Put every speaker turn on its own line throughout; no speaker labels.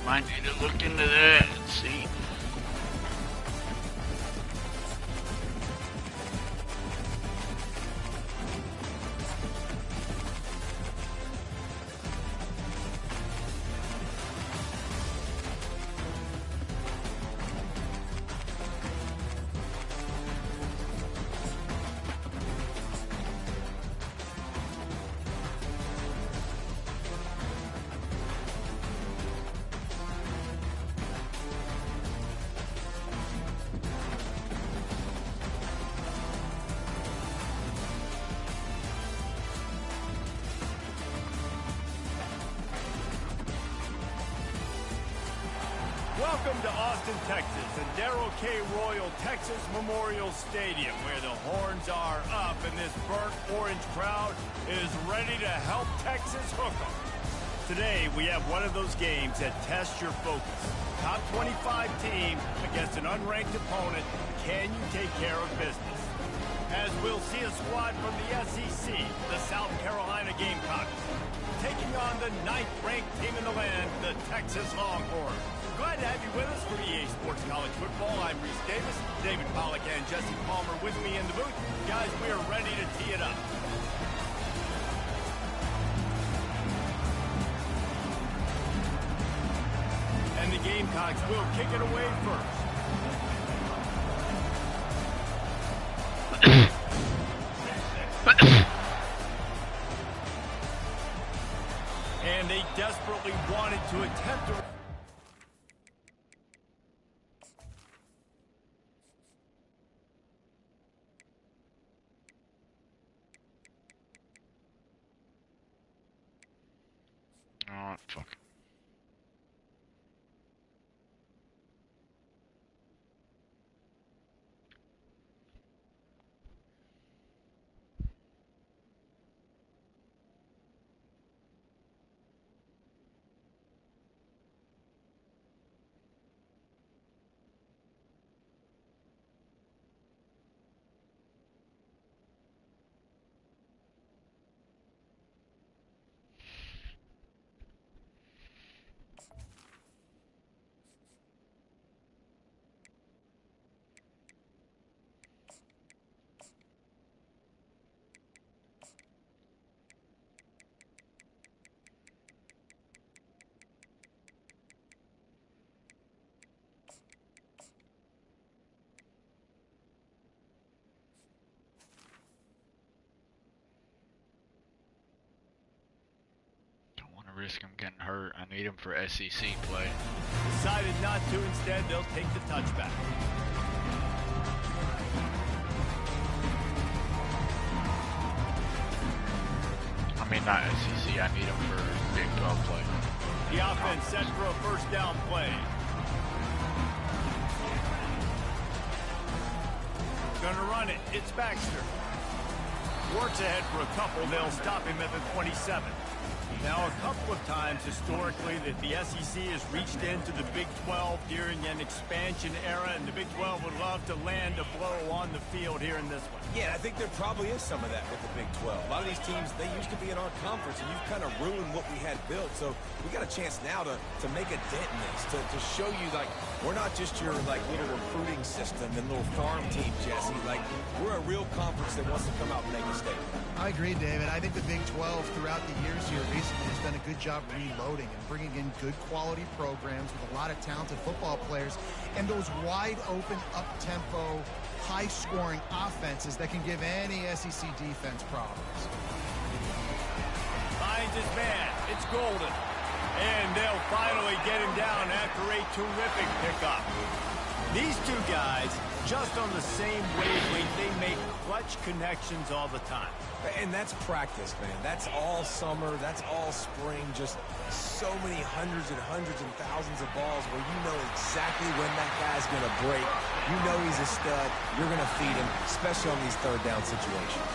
Might need to look into that and see.
Welcome to Austin, Texas, and Darrell K. Royal Texas Memorial Stadium, where the horns are up and this burnt orange crowd is ready to help Texas hook 'em. Today, we have one of those games that tests your focus. Top 25 team against an unranked opponent. Can you take care of business? As we'll see a squad from the SEC, the South Carolina Gamecocks, taking on the 9th-ranked team in the land, the Texas Longhorns. Glad to have you with us for EA Sports College Football. I'm Reese Davis, David Pollack and Jesse Palmer with me in the booth. Guys, we are ready to tee it up. And the Gamecocks will kick it away first. And they desperately wanted to attempt to...
Oh, fuck. Risk him getting hurt. I need him for SEC play.
Decided not to. Instead, they'll take the touchback.
I mean, not SEC. I need him for Big 12 play.
The offense set for a first down play. Gonna run it. It's Baxter. Works ahead for a couple. They'll stop him at the 27. Now, a couple of times historically that the SEC has reached into the Big 12 during an expansion era, and the Big 12 would love to land a blow on the field here in this one.
Yeah, I think there probably is some of that with the Big 12. A lot of these teams, they used to be in our conference, and you've kind of ruined what we had built. So we got a chance now to make a dent in this, to show you, like, we're not just your, like, little recruiting system and little farm team, Jesse. Like, we're a real conference that wants to come out and make a statement.
I agree, David. I think the Big 12 throughout the years here recently has done a good job reloading and bringing in good quality programs with a lot of talented football players and those wide open, up-tempo, high-scoring offenses that can give any SEC defense problems.
Finds his man. It's Golden. And they'll finally get him down after a terrific pickup. These two guys, just on the same wavelength, they make clutch connections all the time.
And that's practice, man. That's all summer. That's all spring. Just so many hundreds and thousands of balls where you know exactly when that guy's going to break. You know he's a stud. You're going to feed him, especially on these third down situations.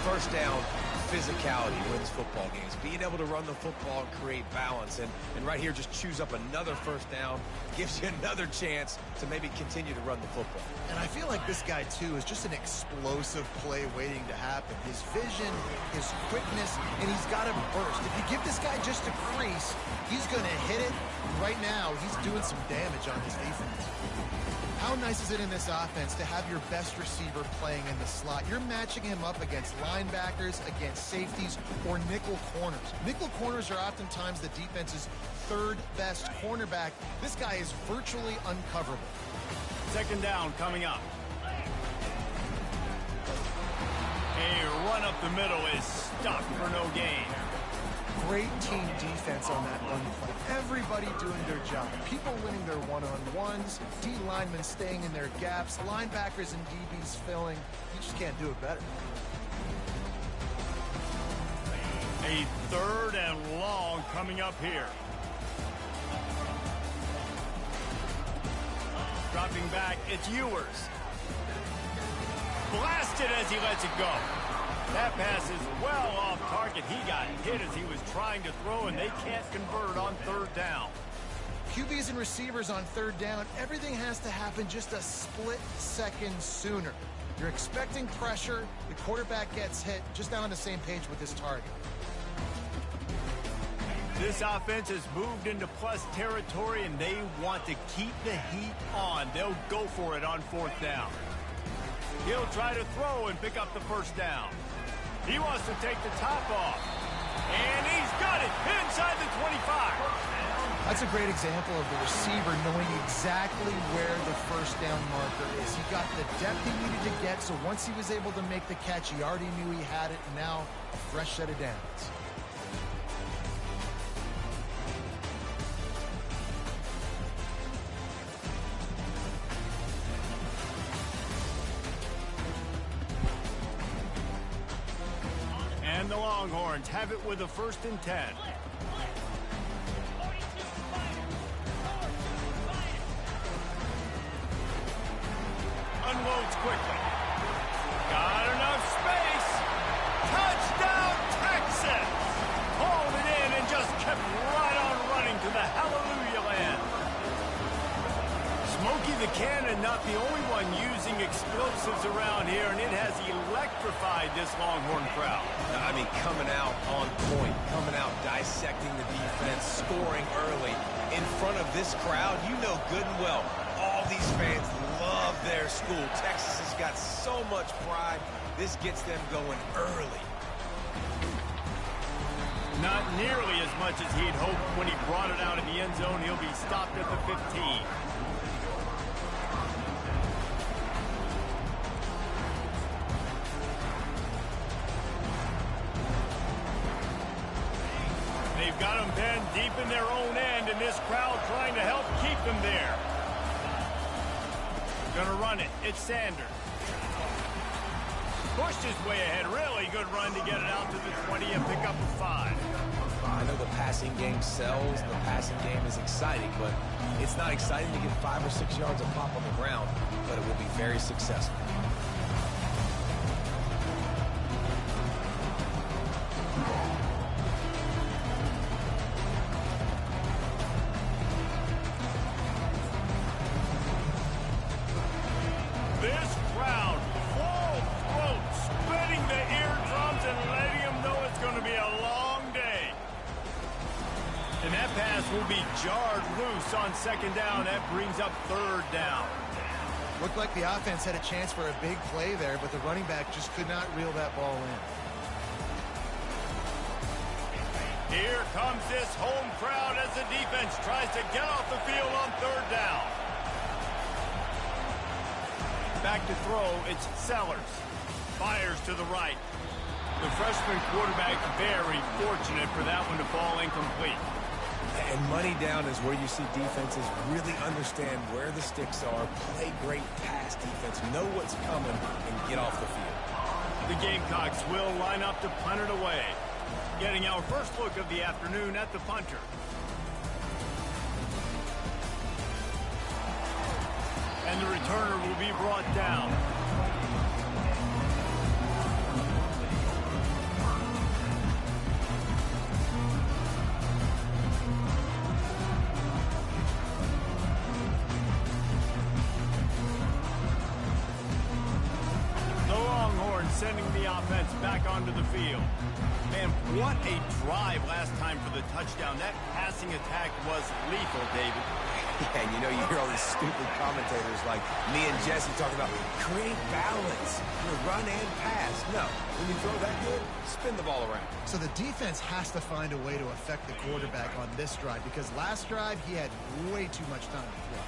First down,
physicality wins football games. Being able to run the football and create balance. And right here, just choose up another first down. Gives you another chance to maybe continue to run the football.
And I feel like this guy, too, is just an explosive play waiting to happen. His vision, his quickness, and he's got a burst. If you give this guy just a crease, he's going to hit it. Right now, he's doing some damage on his defense. How nice is it in this offense to have your best receiver playing in the slot? You're matching him up against linebackers, against safeties, or nickel corners. Nickel corners are oftentimes the defense's third best cornerback. This guy is virtually uncoverable.
Second down coming up. A run up the middle is stopped for no gain.
Great team defense on that run play. Everybody doing their job. People winning their one-on-ones, D linemen staying in their gaps, linebackers and DBs filling. You just can't do it better.
A third and long coming up here. Dropping back, it's Ewers. Blasted as he lets it go. That pass is well off target. He got hit as he was trying to throw, and they can't convert on third down.
QBs and receivers on third down, everything has to happen just a split second sooner. You're expecting pressure, the quarterback gets hit, just not on the same page with his target.
This offense has moved into plus territory, and they want to keep the heat on. They'll go for it on fourth down. He'll try to throw and pick up the first down. He wants to take the top off. And he's got it inside the 25.
That's a great example of the receiver knowing exactly where the first down marker is. He got the depth he needed to get, so once he was able to make the catch, he already knew he had it, and now a fresh set of downs.
And the Longhorns have it with a 1st and 10. Unloads quickly. Got enough space. Touchdown, Texas! Hauled it in and just kept right on running to the hallelujah land. Smokey the Cannon, not the only one using explosives around here, and it has electrified this Longhorn crowd.
I mean, coming out on point, coming out dissecting the defense, scoring early in front of this crowd. You know good and well, all these fans love their school. Texas has got so much pride. This gets them going early.
Not nearly as much as he'd hoped when he brought it out of the end zone. He'll be stopped at the 15. They've got them pinned deep in their own end, and this crowd trying to help keep them there. Gonna run it. It's Sanders. Pushed his way ahead. Really good run to get it out to the 20 and pick up a 5.
I know the passing game sells, the passing game is exciting, but it's not exciting to get 5 or 6 yards of pop on the ground, but it will be very successful.
This crowd, full throat, spitting the eardrums and letting them know it's going to be a long day. And that pass will be jarred loose on 2nd down. That brings up 3rd down.
Looked like the offense had a chance for a big play there, but the running back just could not reel that ball in.
Here comes this home crowd as the defense tries to get off the field on 3rd down. Back to throw, it's Sellers. Fires to the right. The freshman quarterback very fortunate for that one to fall incomplete.
And money down is where you see defenses really understand where the sticks are, play great pass defense, know what's coming, and get off the field.
The Gamecocks will line up to punt it away. Getting our first look of the afternoon at the punter. And the returner will be brought down. offense back onto the field. Man, what a drive last time for the touchdown. That passing attack was lethal, David.
Yeah, you know, you hear all these stupid commentators like me and Jesse talking about create balance, run and pass. No, when you throw that good, spin the ball around.
So the defense has to find a way to affect the quarterback on this drive because last drive he had way too much time to throw.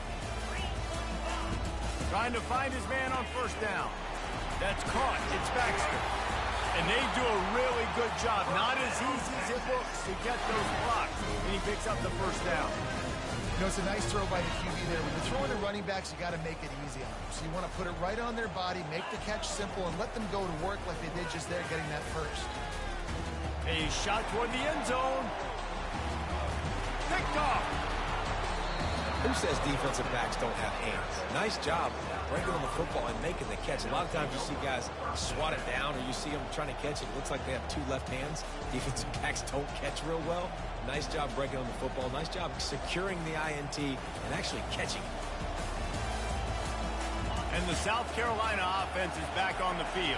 Trying to find his man on first down. That's caught. It's Baxter. And they do a really good job. Not as easy as it looks to get those blocks. And he picks up the first down.
You know, it's a nice throw by the QB there. When you're throwing the running backs, you got to make it easy on them. So you want to put it right on their body, make the catch simple, and let them go to work like they did just there getting that first.
A shot toward the end zone. Picked off.
Who says defensive backs don't have hands? Nice job breaking on the football and making the catch. A lot of times you see guys swat it down or you see them trying to catch it. It looks like they have two left hands. Defensive backs don't catch real well. Nice job breaking on the football. Nice job securing the INT and actually catching it.
And the South Carolina offense is back on the field.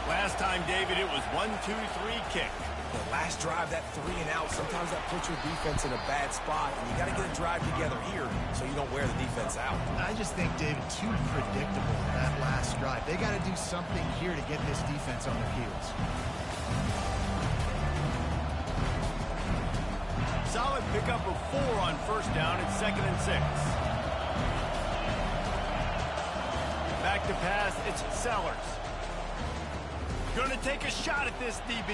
Last time, David, it was 1-2-3 kick.
The last drive, that 3 and out, sometimes that puts your defense in a bad spot, and you got to get a drive together here so you don't wear the defense out.
I just think, David, too predictable that last drive. They got to do something here to get this defense on their heels.
Solid pickup of 4 on first down. It's 2nd and 6. Back to pass. It's Sellers. Going to take a shot at this DB.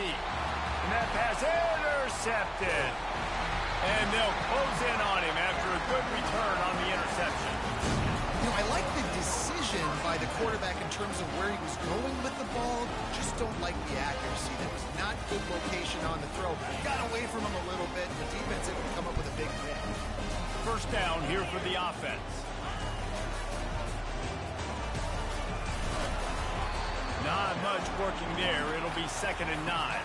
And that pass intercepted. And they'll close in on him after a good return on the interception.
You know, I like the decision by the quarterback in terms of where he was going with the ball. Just don't like the accuracy. That was not good location on the throw. Got away from him a little bit. The defense able to come up with a big hit.
First down here for the offense. Not much working there. It'll be 2nd and 9.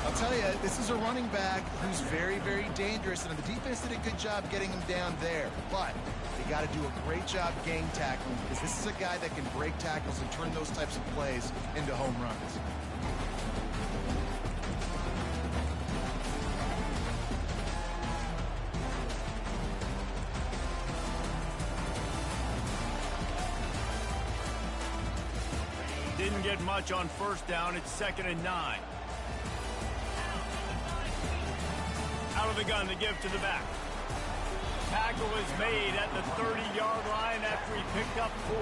I'll tell you, this is a running back who's very, very dangerous, and the defense did a good job getting him down there. But they got to do a great job gang tackling because this is a guy that can break tackles and turn those types of plays into home runs.
Didn't get much on first down. It's 2nd and 9. Out of the gun to give to the back. Tackle is made at the 30-yard line after he picked up 4.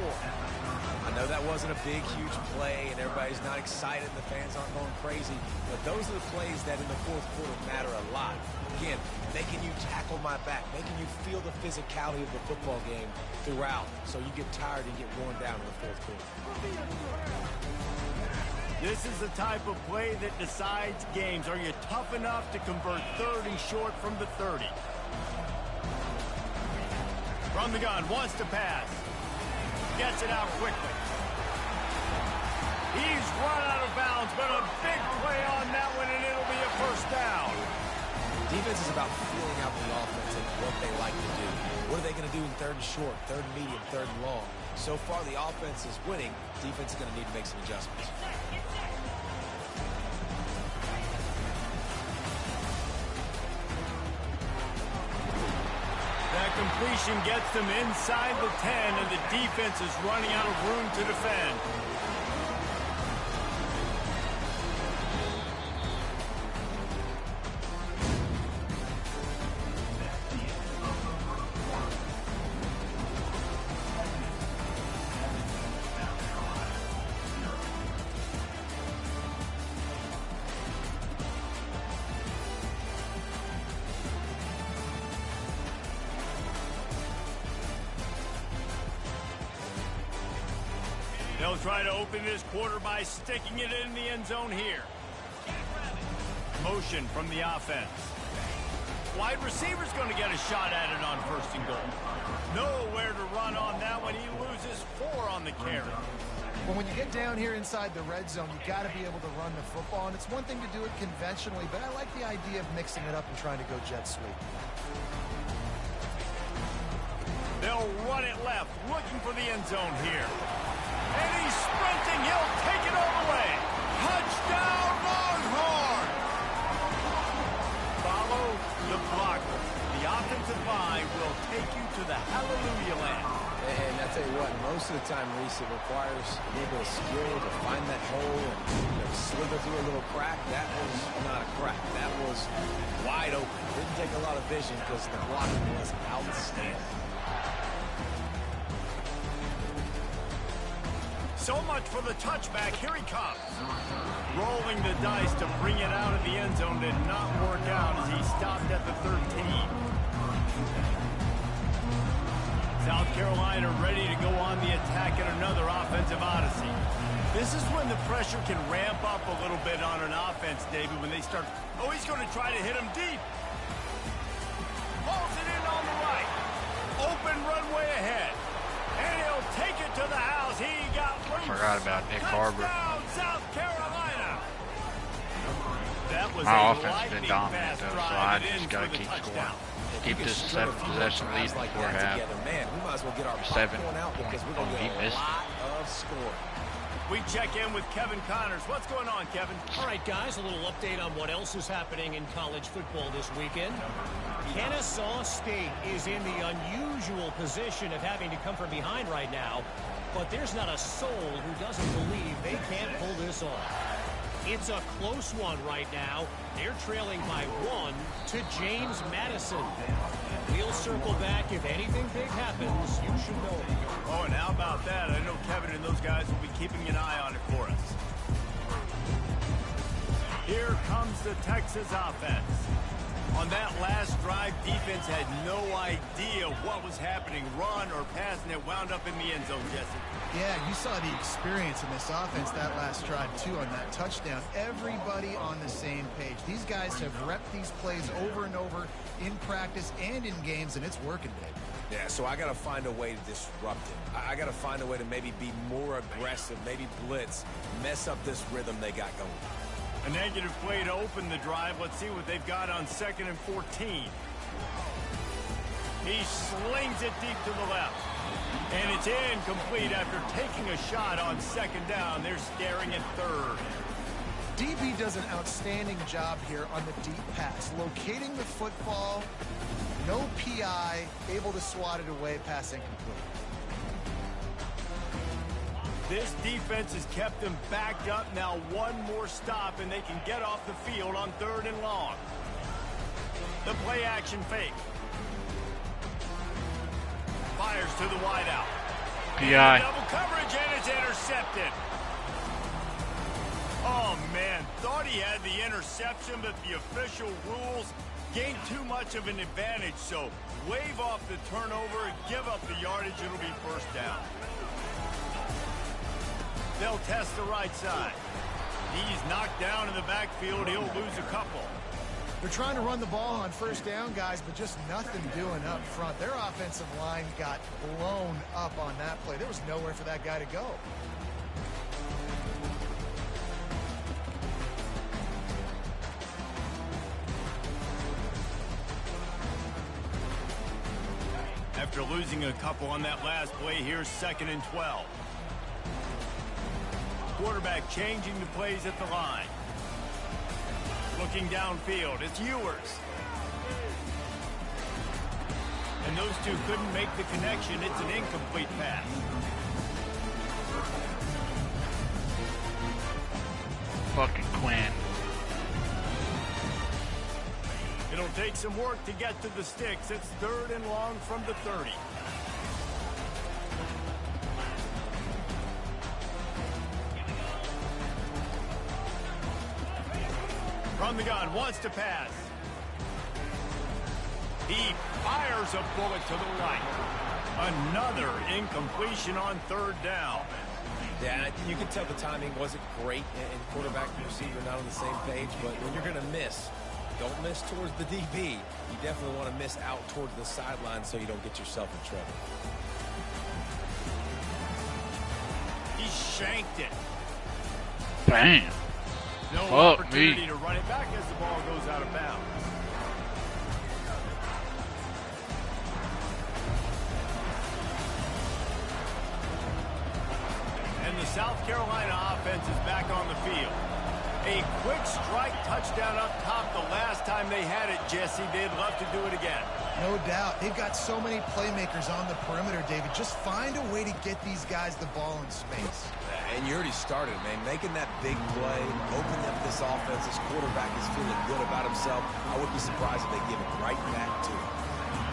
I know that wasn't a big, huge play, and everybody's not excited. The fans aren't going crazy. But those are the plays that in the fourth quarter matter a lot. Again, making you tackle my back, making you feel the physicality of the football game throughout so you get tired and get worn down in the fourth quarter.
This is the type of play that decides games. Are you tough enough to convert 3rd and short from the 30? From the gun, wants to pass. Gets it out quickly. He's run out of bounds, but a big play on that one, and it'll be a first down.
Defense is about feeling out the offense and what they like to do. What are they going to do in 3rd and short, 3rd and medium, 3rd and long? So far, the offense is winning. Defense is going to need to make some adjustments.
That completion gets them inside the 10, and the defense is running out of room to defend. They'll try to open this quarter by sticking it in the end zone here. Motion from the offense. Wide receiver's going to get a shot at it on 1st and goal. Nowhere to run on that one. He loses 4 on the carry.
Well, when you get down here inside the red zone, you got to be able to run the football, and it's one thing to do it conventionally, but I like the idea of mixing it up and trying to go jet sweep.
They'll run it left, looking for the end zone here. And he's sprinting. He'll take it all the way.
most of the time, Reese, it requires a little bit of skill to find that hole and slither through a little crack. That was not a crack. That was wide open. Didn't take a lot of vision because the blocking was outstanding.
So much for the touchback. Here he comes. Rolling the dice to bring it out of the end zone did not work out as he stopped at the 13. South Carolina ready to go on the attack in another offensive odyssey. This is when the pressure can ramp up a little bit on an offense, David, when they start... Oh, he's going to try to hit him deep. Hauls it in on the right. Open runway ahead. And he'll take it to the house. He got loose.
Forgot about Nick Harbor.
Touchdown, South Carolina. That was
My
a
offense has been dominant, though, so I just got to keep scoring. Keep this 7-possession lead before half.
Man, we might as well get our
7
point out because we're going to get a lot of scoring.
We check in with Kevin Connors. What's going on, Kevin?
All right, guys, a little update on what else is happening in college football this weekend. Kennesaw State is in the unusual position of having to come from behind right now, but there's not a soul who doesn't believe they can't pull this off. It's a close one right now. They're trailing by 1 to James Madison. We'll circle back. If anything big happens, you should know.
Oh, and how about that? I know Kevin and those guys will be keeping an eye on it for us. Here comes the Texas offense. On that last drive, defense had no idea what was happening, run or pass, and it wound up in the end zone, Jesse.
Yeah, you saw the experience in this offense that last drive, too, on that touchdown. Everybody on the same page. These guys have repped these plays over and over in practice and in games, and it's working, Dave.
Yeah, so I got to find a way to disrupt it. I got to find a way to maybe be more aggressive, maybe blitz, mess up this rhythm they got going.
A negative play to open the drive. Let's see what they've got on 2nd and 14. He slings it deep to the left. And it's incomplete after taking a shot on 2nd down. They're staring at 3rd.
DB does an outstanding job here on the deep pass. Locating the football, no PI, able to swat it away, pass incomplete.
This defense has kept them backed up. Now one more stop, and they can get off the field on 3rd and long. The play action fake. Fires to the wideout.
PI.
Double coverage, and it's intercepted. Oh, man. Thought he had the interception, but the official rules gained too much of an advantage. So wave off the turnover and give up the yardage. It'll be 1st down. They'll test the right side. He's knocked down in the backfield. He'll lose a couple.
They're trying to run the ball on 1st down, guys, but just nothing doing up front. Their offensive line got blown up on that play. There was nowhere for that guy to go.
After losing a couple on that last play, here's 2nd and 12. Quarterback changing the plays at the line. Looking downfield, it's Ewers. And those two couldn't make the connection. It's an incomplete pass.
Fucking Quinn.
It'll take some work to get to the sticks. It's 3rd and long from the 30. From the gun, wants to pass. He fires a bullet to the right. Another incompletion on 3rd down.
Yeah, you can tell the timing wasn't great, and quarterback and receiver not on the same page, but when you're going to miss, don't miss towards the DB. You definitely want to miss out towards the sideline so you don't get yourself in trouble.
He shanked it.
Bam.
No
Fuck
opportunity
me.
to run it back as the ball goes out of bounds. And the South Carolina offense is back on the field. A quick strike touchdown up top the last time they had it, Jesse. They'd love to do it again.
No doubt. They've got so many playmakers on the perimeter, David. Just find a way to get these guys the ball in space.
And you already started, man. Making that big play, opening up this offense. This quarterback is feeling good about himself. I would be surprised if they give it right back to him.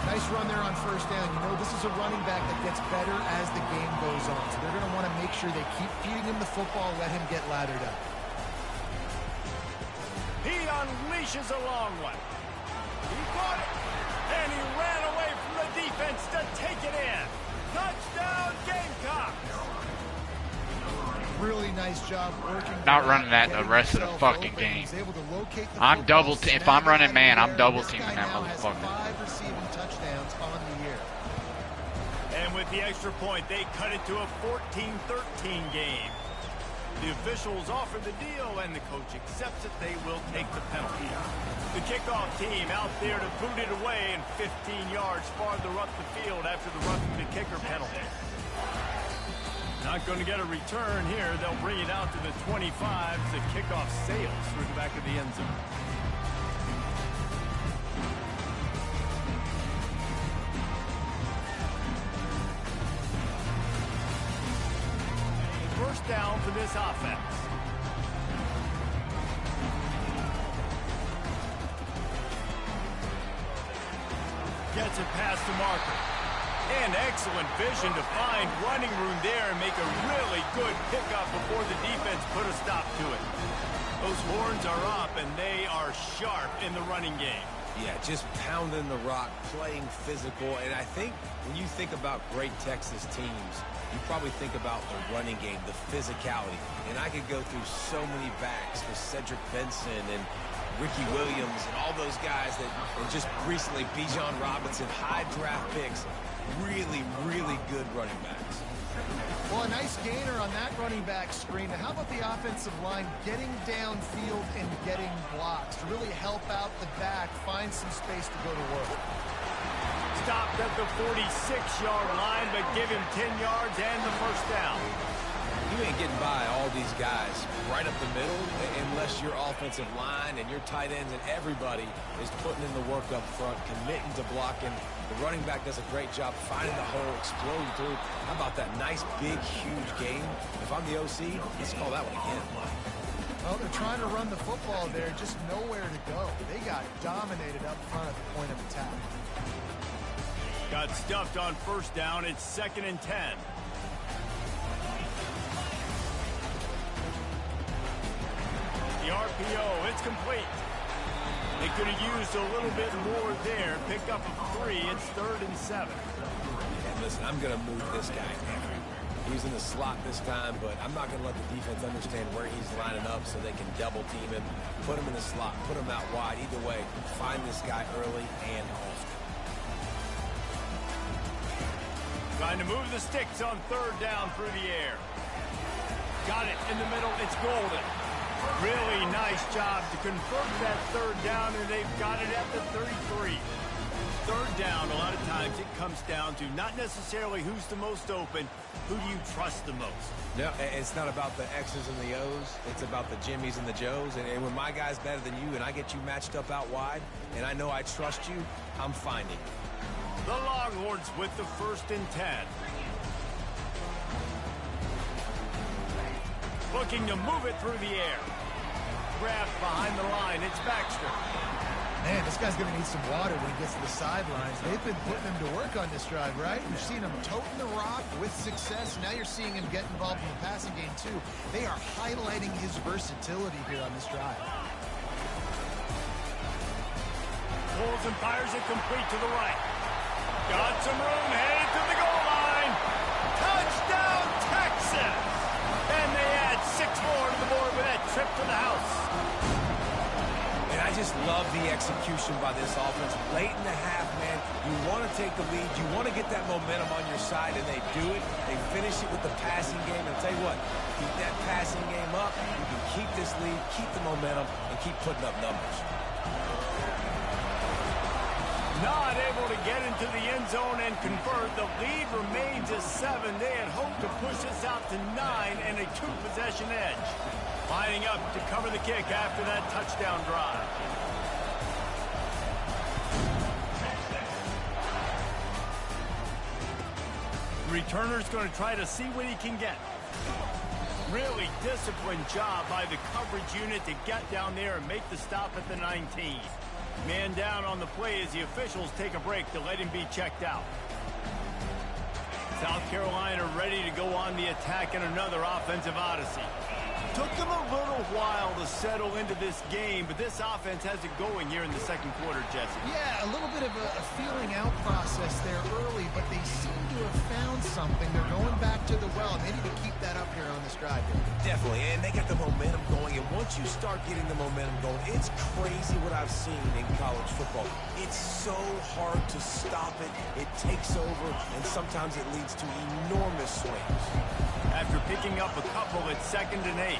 Nice run there on first down. You know, this is a running back that gets better as the game goes on. So they're going to want to make sure they keep feeding him the football, let him get lathered up.
He unleashes a long one. He caught it. And he ran away from the defense to take it in. Touchdown, Gamecocks!
Really nice job working.
Not running that the rest of the fucking game. I'm double team. If I'm running man, I'm double teaming that motherfucker.
5 receiving touchdowns on the year.
And with the extra point, they cut it to a 14-13 game. The officials offer the deal, and the coach accepts it. They will take the penalty. The kickoff team out there to boot it away, and 15 yards farther up the field after the roughing the kicker penalty. Not going to get a return here. They'll bring it out to the 25 as the kickoff sails through the back of the end zone. First down for this offense. Gets it past the marker. And excellent vision to find running room there and make a really good pickup before the defense put a stop to it. Those horns are up, and they are sharp in the running game.
Yeah, just pounding the rock, playing physical. And I think when you think about great Texas teams, you probably think about the running game, the physicality. And I could go through so many backs with Cedric Benson and Ricky Williams and all those guys that, and just recently Bijan Robinson, high draft picks, really, really good running backs.
Well, a nice gainer on that running back screen. Now, how about the offensive line getting downfield and getting blocks to really help out the back, find some space to go to work?
Stopped at the 46-yard line, but give him 10 yards and the first down.
You ain't getting by all these guys right up the middle unless your offensive line and your tight ends and everybody is putting in the work up front, committing to blocking. The running back does a great job finding the hole, exploding through. How about that nice, big, huge game? If I'm the OC, let's call that one again.
Well, they're trying to run the football there, just nowhere to go. They got dominated up front at the point of attack.
Got stuffed on first down. It's 2nd and 10. The RPO, it's complete. They could have used a little bit more there. Pick up a 3. It's 3rd and 7.
And listen, I'm going to move this guy everywhere. He's in the slot this time, but I'm not going to let the defense understand where he's lining up so they can double team him, put him in the slot, put him out wide. Either way, find this guy early and often.
Trying to move the sticks on 3rd down through the air. Got it in the middle. It's Golden. Really nice job to convert that 3rd down, and they've got it at the 33. 3rd down, a lot of times it comes down to not necessarily who's the most open, who do you trust the most?
No, it's not about the X's and the O's. It's about the Jimmys and the Joes. And when my guy's better than you and I get you matched up out wide, and I know I trust you, I'm finding you.
The Longhorns with the 1st and 10. Looking to move it through the air. Grabbed behind the line. It's Baxter.
Man, this guy's going to need some water when he gets to the sidelines. They've been putting him to work on this drive, right? You've seen him toting the rock with success. Now you're seeing him get involved in the passing game, too. They are highlighting his versatility here on this drive.
Pulls and fires it complete to the right. Got some room, headed to the goal line. Touchdown, Texas! And they add 6 more to the board with that trip to the house.
And I just love the execution by this offense. Late in the half, man, you want to take the lead. You want to get that momentum on your side, and they do it. They finish it with the passing game. And I'll tell you what, keep that passing game up. You can keep this lead, keep the momentum, and keep putting up numbers.
Not able to get into the end zone and convert. The lead remains at 7. They had hoped to push this out to 9 and a 2-possession edge. Lining up to cover the kick after that touchdown drive. returner's going to try to see what he can get. Really disciplined job by the coverage unit to get down there and make the stop at the 19. Man down on the play as the officials take a break to let him be checked out. South Carolina ready to go on the attack in another offensive odyssey. Took them a little while to settle into this game, but this offense has it going here in the second quarter, Jesse.
Yeah, a little bit of a feeling out process there early, but they seem to have found something. They're going back to the well, and they need to keep that up here on this drive.
Definitely, and they got the momentum going, and once you start getting the momentum going, it's crazy what I've seen in college football. It's so hard to stop it. It takes over, and sometimes it leads to enormous swings.
After picking up a couple, it's 2nd and 8.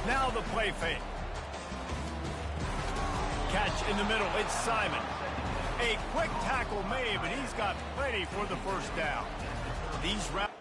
Now the play fake. Catch in the middle, it's Simon. A quick tackle made, but he's got plenty for the first down. These routes.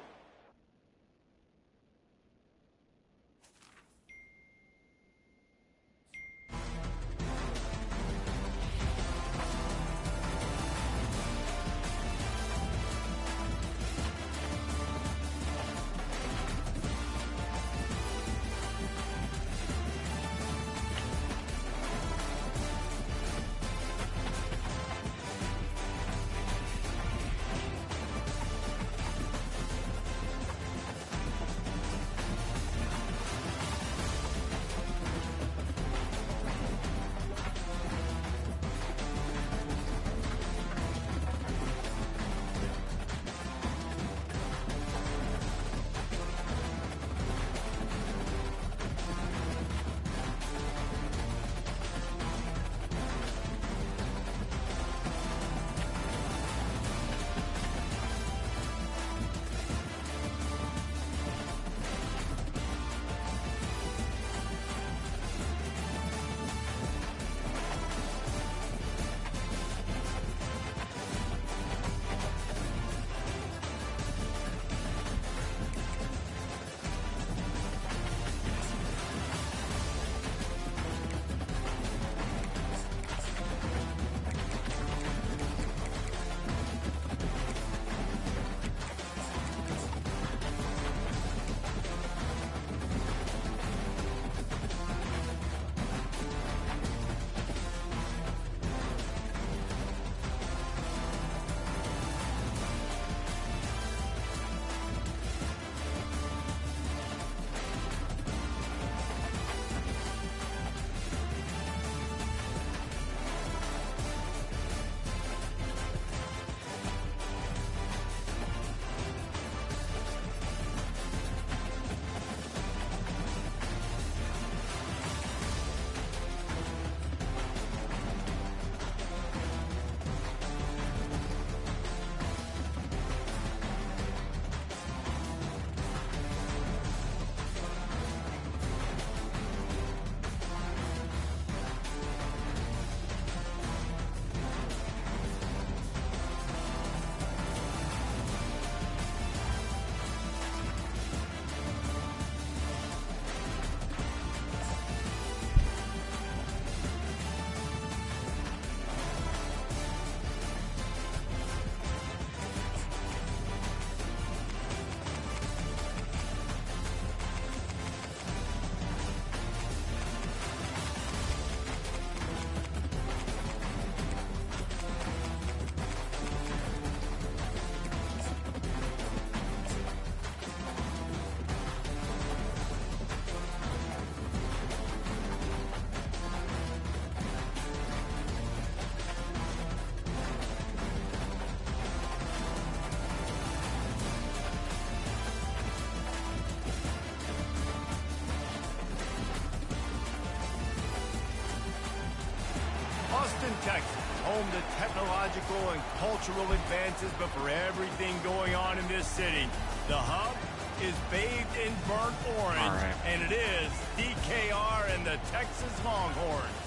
Texas, home to technological and cultural advances, but for everything going on in this city, the hub is bathed in burnt orange, and it is DKR and the Texas Longhorns.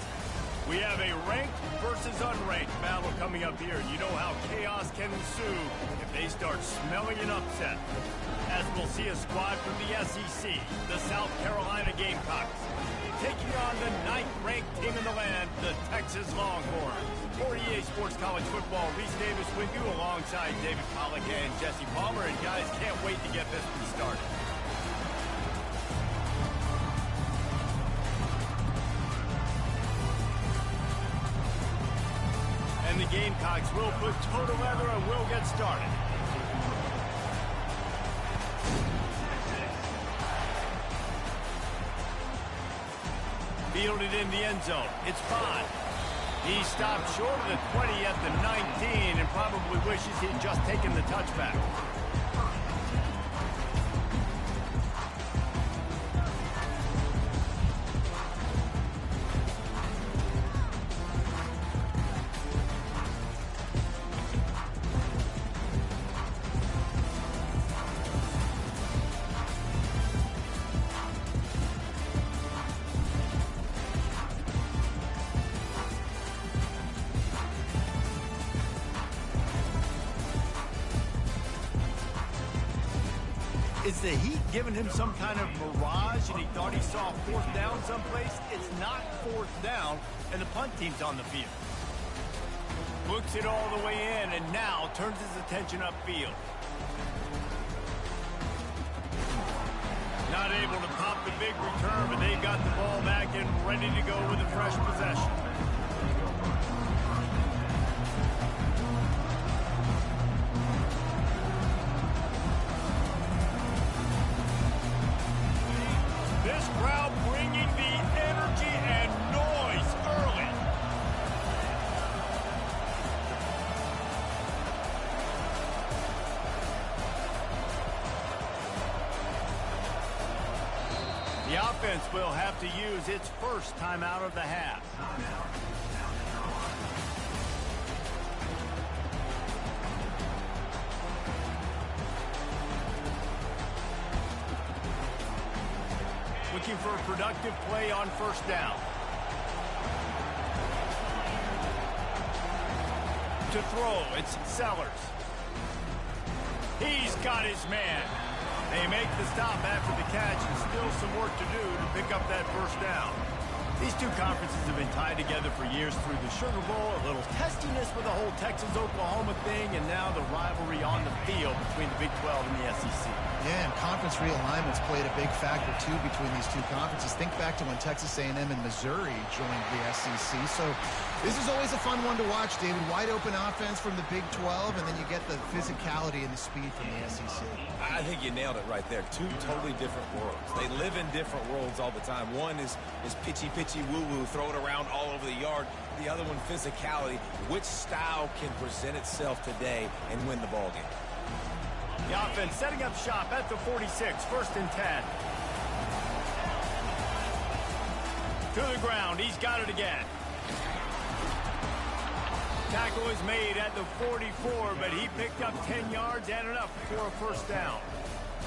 We have a ranked versus unranked battle coming up here. You know how chaos can ensue if they start smelling an upset. As we'll see a squad from the SEC, the South Carolina Gamecocks, taking on the 9th-ranked team in the land, the Texas Longhorns. For EA Sports College Football, Reese Davis with you alongside David Pollack and Jesse Palmer. And guys, can't wait to get this one started. And the Gamecocks will put toe to leather and will get started. Fielded in the end zone. It's Bond. He stopped short of the 20 at the 19 and probably wishes he'd just taken the touchback. Is the heat giving him some kind of mirage and he thought he saw 4th down someplace? It's not 4th down, and the punt team's on the field. Books it all the way in and now turns his attention upfield. Not able to pop the big return, but they've got the ball back and ready to go with a fresh possession. This crowd bringing the energy and noise early. The offense will have to use its first timeout of the half. Looking for a productive play on 1st down. To throw, it's Sellers. He's got his man. They make the stop after the catch and still some work to do to pick up that 1st down. These two conferences have been tied together for years through the Sugar Bowl, a little testiness with the whole Texas-Oklahoma thing, and now the rivalry on the field between the Big 12 and the SEC.
Yeah, and conference realignments played a big factor, too, between these two conferences. Think back to when Texas A&M and Missouri joined the SEC. So this is always a fun one to watch, David. Wide open offense from the Big 12, and then you get the physicality and the speed from the SEC.
I think you nailed it right there. Two totally different worlds. They live in different worlds all the time. One is pitchy woo-woo, throw it around all over the yard. The other one, physicality. Which style can present itself today and win the ball game?
The offense setting up shop at the 46, 1st and 10. To the ground, he's got it again. Tackle is made at the 44, but he picked up 10 yards and enough for a 1st down.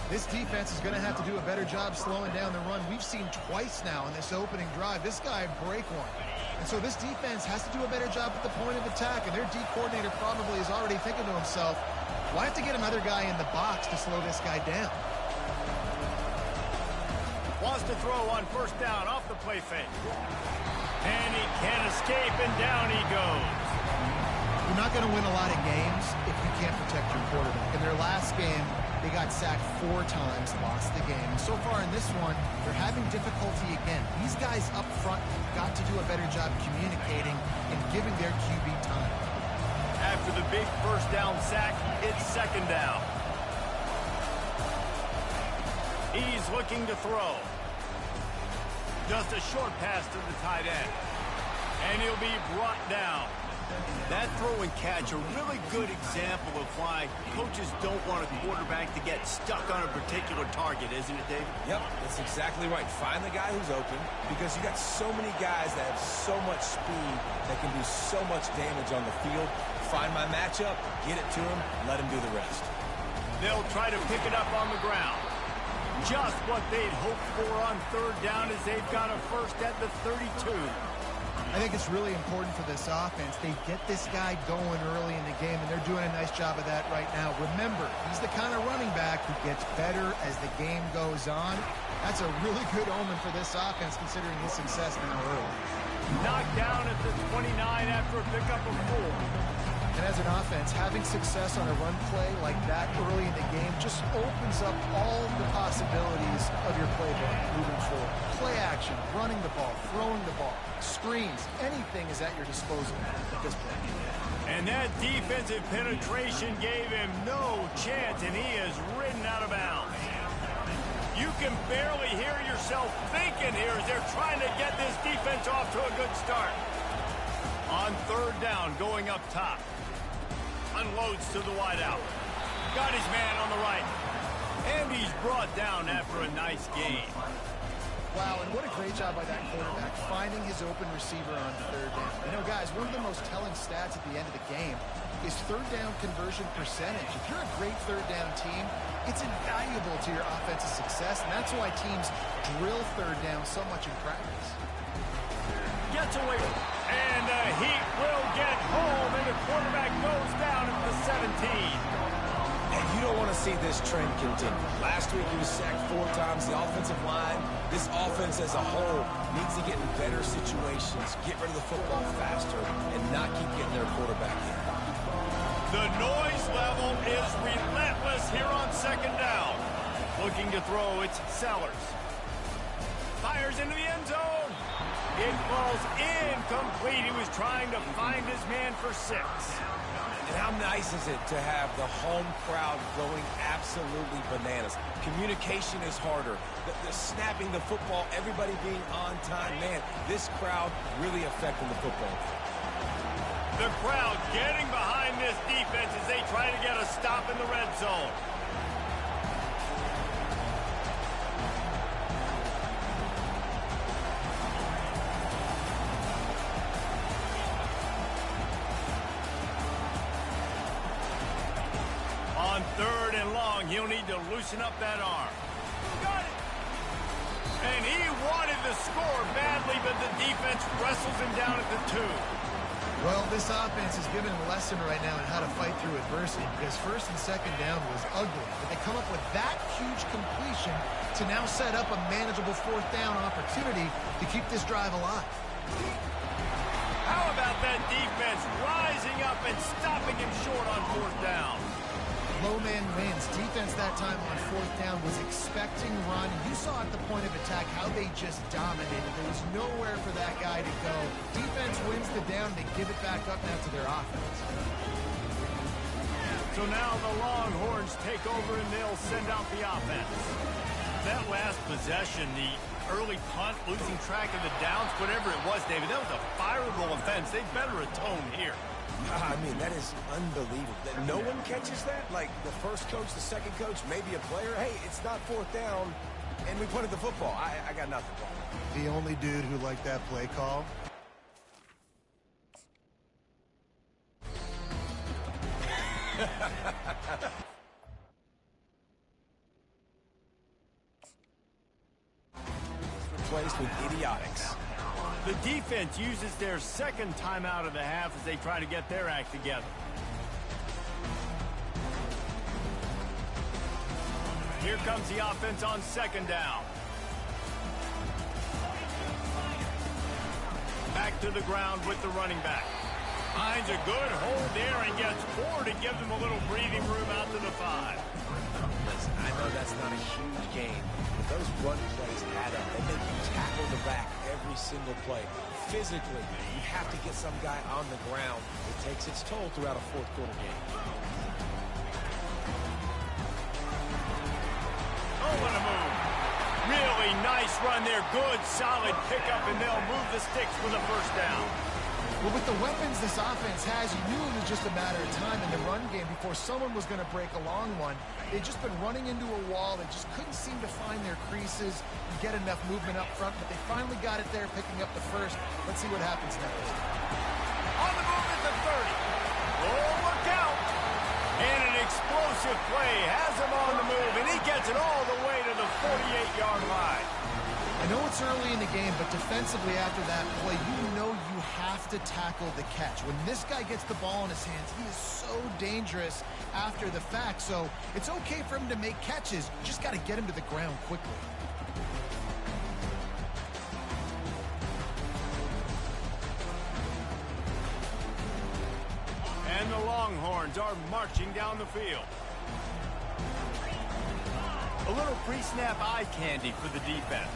This defense is going to have to do a better job slowing down the run. We've seen twice now in this opening drive. This guy break one. And so this defense has to do a better job at the point of attack, and their D coordinator probably is already thinking to himself, why have to get another guy in the box to slow this guy down?
Wants to throw on 1st down off the play fake. And he can't escape, and down he goes.
You're not going to win a lot of games if you can't protect your quarterback. In their last game, they got sacked 4 times, lost the game. And so far in this one, they're having difficulty again. These guys up front have got to do a better job communicating and giving their QB time.
After the big 1st down sack, it's 2nd down. He's looking to throw. Just a short pass to the tight end. And he'll be brought down. That throw and catch, a really good example of why coaches don't want a quarterback to get stuck on a particular target, isn't it, David?
Yep, that's exactly right. Find the guy who's open, because you got so many guys that have so much speed that can do so much damage on the field. Find my matchup, get it to him, let him do the rest.
They'll try to pick it up on the ground. Just what they'd hoped for on 3rd down as they've got a 1st at the 32.
I think it's really important for this offense. They get this guy going early in the game, and they're doing a nice job of that right now. Remember, he's the kind of running back who gets better as the game goes on. That's a really good omen for this offense, considering his success now early.
Knocked down at the 29 after a pickup of 4.
And as an offense, having success on a run play like that early in the game just opens up all the possibilities of your playbook moving forward. Play action, running the ball, throwing the ball, screens, anything is at your disposal at this point.
And that defensive penetration gave him no chance, and he is ridden out of bounds. You can barely hear yourself thinking here as they're trying to get this defense off to a good start. On third down, going up top. Unloads to the wideout. Got his man on the right. And he's brought down after a nice gain.
Wow, and what a great job by that quarterback, finding his open receiver on third down. You know, guys, one of the most telling stats at the end of the game is third down conversion percentage. If you're a great third down team, it's invaluable to your offensive success, and that's why teams drill third down so much in practice.
Gets away, and the Heat will get home, and the quarterback goes down at the 17.
And you don't want to see this trend continue. Last week he was sacked 4 times. The offensive line, this offense as a whole, needs to get in better situations, get rid of the football faster, and not keep getting their quarterback in.
The noise level is relentless here on second down. Looking to throw, it's Sellers. Fires into the end zone. It falls incomplete. He was trying to find his man for 6.
And how nice is it to have the home crowd going absolutely bananas? Communication is harder. The snapping the football, everybody being on time. Man, this crowd really affecting the football.
The crowd getting behind this defense as they try to get a stop in the red zone. On third and long, he'll need to loosen up that arm. Got it! And he wanted the score badly, but the defense wrestles him down at the 2.
Well, this offense is given a lesson right now on how to fight through adversity, because first and second down was ugly, but they come up with that huge completion to now set up a manageable fourth down opportunity to keep this drive alive.
How about that defense rising up and stopping him short on fourth down?
Low man wins. Defense that time on fourth down was expecting run. You saw at the point of attack how they just dominated. There was nowhere for that guy to go. Defense wins the down. They give it back up now to their offense.
So now the Longhorns take over and they'll send out the offense. That last possession, the early punt, losing track of the downs, whatever it was, David, that was a fireable offense. They better atone here.
I mean, that is unbelievable. That no one catches that? Like the first coach, the second coach, maybe a player. Hey, it's not fourth down, and we punted the football. I got nothing.
The only dude who liked that play call.
Replaced with idiotics.
The defense uses their second timeout of the half as they try to get their act together. Here comes the offense on second down. Back to the ground with the running back. Finds a good hold there and gets 4 to give them a little breathing room out to the 5.
Listen, I know that's not a huge game, but those run plays add up. They make you tackle the back every single play. Physically, you have to get some guy on the ground. It takes its toll throughout a fourth quarter game.
Oh, what a move. Really nice run there. Good, solid pickup, and they'll move the sticks for the first down.
Well, with the weapons this offense has, you knew it was just a matter of time in the run game before someone was going to break a long one. They'd just been running into a wall. They just couldn't seem to find their creases and get enough movement up front, but they finally got it there, picking up the first. Let's see what happens next.
On the move at the 30. Oh, look out. And an explosive play has him on the move, and he gets it all the way to the 48-yard line.
And know it's early in the game, but defensively after that play, you know you have to tackle the catch. When this guy gets the ball in his hands, he is so dangerous after the fact. So it's okay for him to make catches. You just got to get him to the ground quickly.
And the Longhorns are marching down the field. A little pre-snap eye candy for the defense.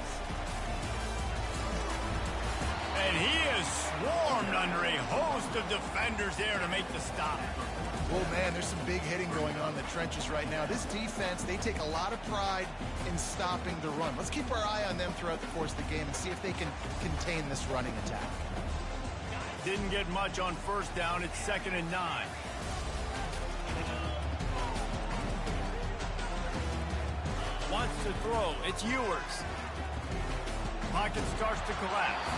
And he is swarmed under a host of defenders there to make the stop.
Well, man, there's some big hitting going on in the trenches right now. This defense, they take a lot of pride in stopping the run. Let's keep our eye on them throughout the course of the game and see if they can contain this running attack.
Didn't get much on first down. It's 2nd and 9. Wants to throw. It's Ewers. Pocket starts to collapse.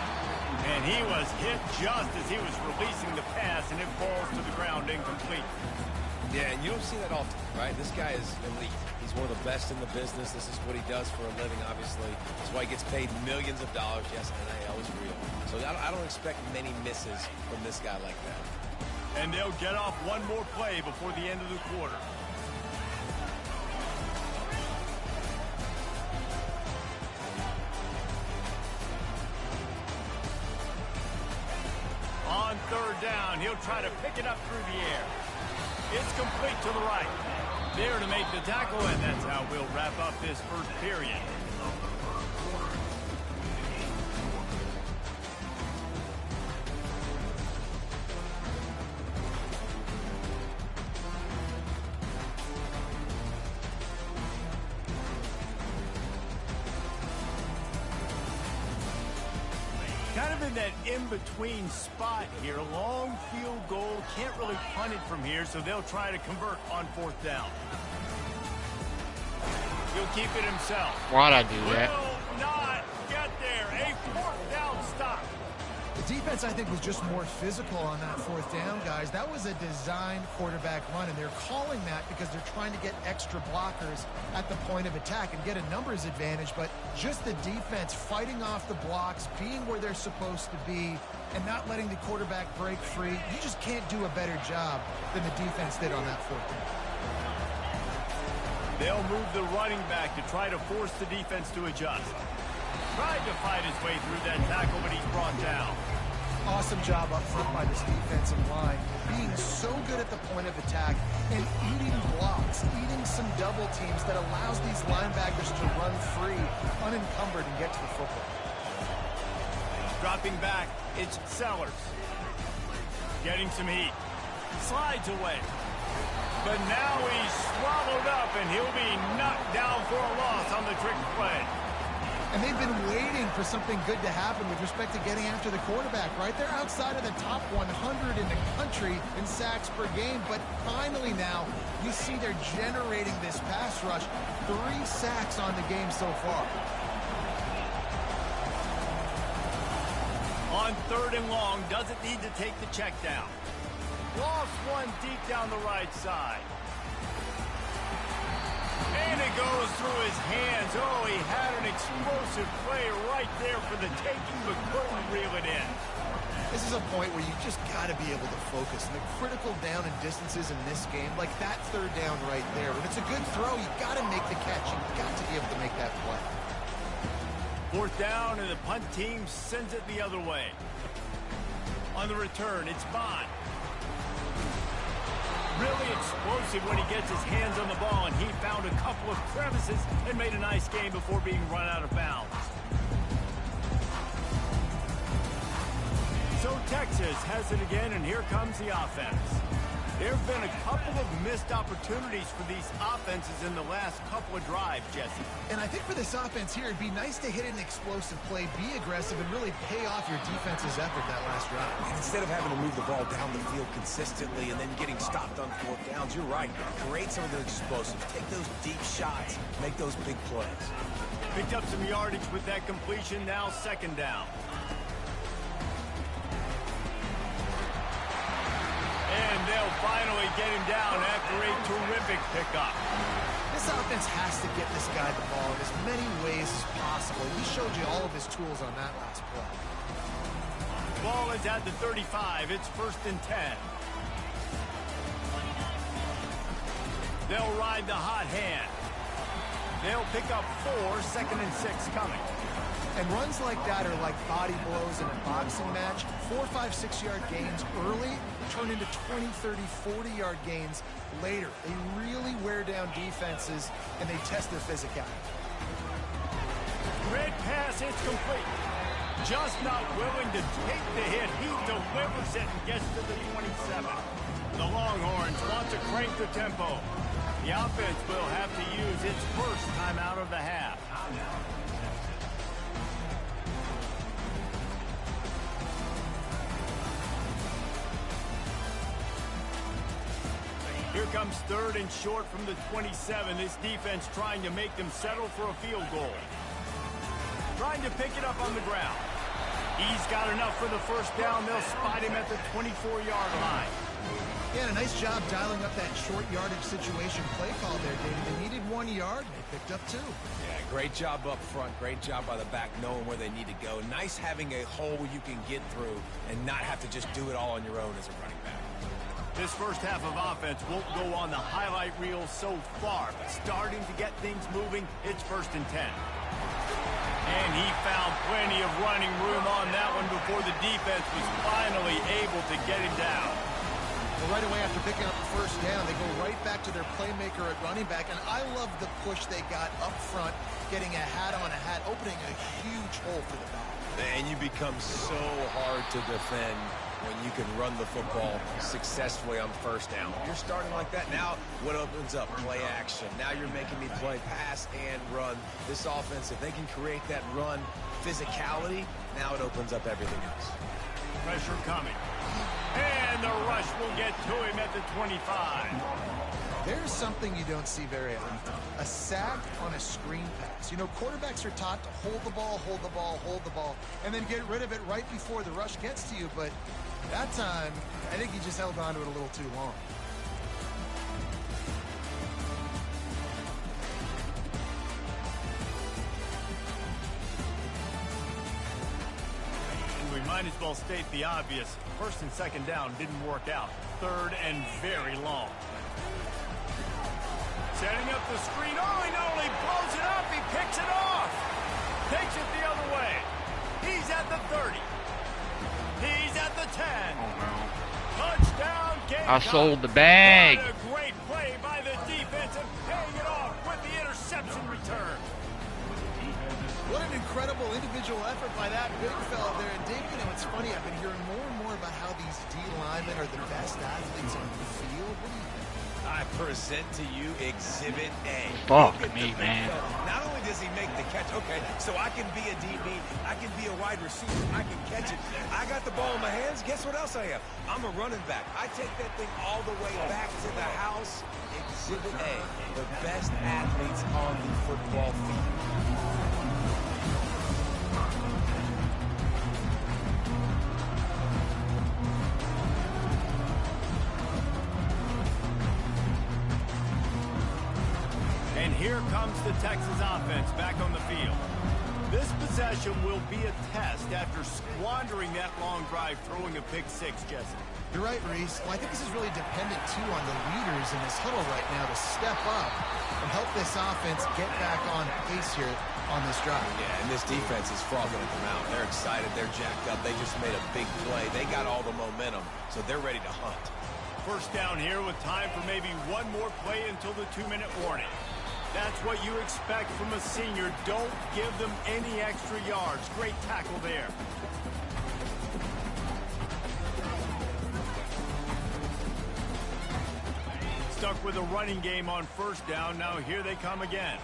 And he was hit just as he was releasing the pass, and it falls to the ground incomplete.
Yeah, and you don't see that often, right? This guy is elite. He's one of the best in the business. This is what he does for a living, obviously. That's why he gets paid millions of dollars. Yes, NIL is real. So I don't expect many misses from this guy like that.
And they'll get off one more play before the end of the quarter. On 3rd down, he'll try to pick it up through the air. It's complete to the right. There to make the tackle, and that's how we'll wrap up this first period. Kind of in that in-between spot here. Long field goal. Can't really punt it from here, so they'll try to convert on 4th down. He'll keep it himself.
Why'd I do that?
Will not get there. A 4th down stop.
The defense, I think, was just more physical on that 4th down, guys. That was a designed quarterback run, and they're calling that because they're trying to get extra blockers at the point of attack and get a numbers advantage. But just the defense fighting off the blocks, being where they're supposed to be, and not letting the quarterback break free. You just can't do a better job than the defense did on that 4th down.
They'll move the running back to try to force the defense to adjust. Tried to fight his way through that tackle, but he's brought down.
Awesome job up front by this defensive line, being so good at the point of attack and eating blocks, eating some double teams that allows these linebackers to run free, unencumbered, and get to the football.
Dropping back, it's Sellers. Getting some heat. Slides away. But now he's swallowed up, and he'll be knocked down for a loss on the trick play.
And they've been waiting for something good to happen with respect to getting after the quarterback, right? They're outside of the top 100 in the country in sacks per game, but finally now you see they're generating this pass rush. 3 sacks on the game so far.
On 3rd and long, doesn't need to take the check down. Lost one deep down the right side. And it goes through his hands. Oh, he had an explosive play right there for the taking, but couldn't reel it in.
This is a point where you just got to be able to focus. And the critical down and distances in this game, like that 3rd down right there. When it's a good throw, you got to make the catch. You've got to be able to make that play.
4th down, and the punt team sends it the other way. On the return, it's Bond. Really explosive when he gets his hands on the ball, and he found a couple of crevices and made a nice game before being run out of bounds. So Texas has it again, and here comes the offense. There have been a couple of missed opportunities for these offenses in the last couple of drives, Jesse.
And I think for this offense here, it'd be nice to hit an explosive play, be aggressive, and really pay off your defense's effort that last drive.
And instead of having to move the ball down the field consistently and then getting stopped on 4th downs, you're right. Create some of those explosives. Take those deep shots. Make those big plays.
Picked up some yardage with that completion. Now 2nd down. And they'll finally get him down after a terrific pickup.
This offense has to get this guy the ball in as many ways as possible. He showed you all of his tools on that last play.
Ball is at the 35. It's 1st and 10. They'll ride the hot hand. They'll pick up 4, 2nd and 6 coming.
And runs like that are like body blows in a boxing match. 4, 5, 6-yard gains early turn into 20, 30, 40-yard gains later. They really wear down defenses, and they test their physicality.
Red pass, it's complete. Just not willing to take the hit. He delivers it and gets to the 27. The Longhorns want to crank the tempo. The offense will have to use its first timeout of the half. Here comes 3rd and short from the 27. This defense trying to make them settle for a field goal. Trying to pick it up on the ground. He's got enough for the first down. They'll spot him at the 24-yard line.
Yeah, a nice job dialing up that short yardage situation play call there, David. They needed 1 yard, and they picked up 2.
Yeah, great job up front. Great job by the back knowing where they need to go. Nice having a hole you can get through and not have to just do it all on your own as a running back.
This first half of offense won't go on the highlight reel so far, but starting to get things moving, it's 1st and 10. And he found plenty of running room on that one before the defense was finally able to get him down.
Well, right away after picking up the first down, they go right back to their playmaker at running back, and I love the push they got up front, getting a hat on a hat, opening a huge hole for the back.
And you become so hard to defend when you can run the football successfully on first down. You're starting like that. Now what opens up? Play action. Now you're making me play pass and run. This offense, if they can create that run physicality, now it opens up everything else.
Pressure coming. And the rush will get to him at the 25.
There's something you don't see very often. A sack on a screen pass. You know, quarterbacks are taught to hold the ball, hold the ball, hold the ball, and then get rid of it right before the rush gets to you. But that time, I think he just held on to it a little too long.
We might as well state the obvious. 1st and 2nd down didn't work out. 3rd and very long. Setting up the screen. Oh, he not only blows it up, he picks it off. Takes it the other way. He's at the 30. He's at the 10.
Oh, no.
Touchdown, Gameday.
I sold the bag.
What a great play by the defense and paying it off with the interception return.
What an incredible individual effort by that big fella there. And David, you know, it's funny, I've been hearing more and more about how these D linemen are the best athletes on the field. What do you think?
I present to you Exhibit A.
Fuck me, man.
Not only does he make the catch, okay, so I can be a DB, I can be a wide receiver, I can catch it. I got the ball in my hands, guess what else I am? I'm a running back. I take that thing all the way back to the house. Exhibit A, the best athletes on the football field.
And here comes the Texas offense back on the field. This possession will be a test after squandering that long drive, throwing a pick 6, Jesse.
You're right, Reese. Well, I think this is really dependent, too, on the leaders in this huddle right now to step up and help this offense get back on pace here on this drive.
Yeah, and this defense is frothing at the mouth. They're excited. They're jacked up. They just made a big play. They got all the momentum, so they're ready to hunt.
First down here with time for maybe one more play until the 2-minute warning. That's what you expect from a senior. Don't give them any extra yards. Great tackle there. Stuck with a running game on first down. Now here they come again.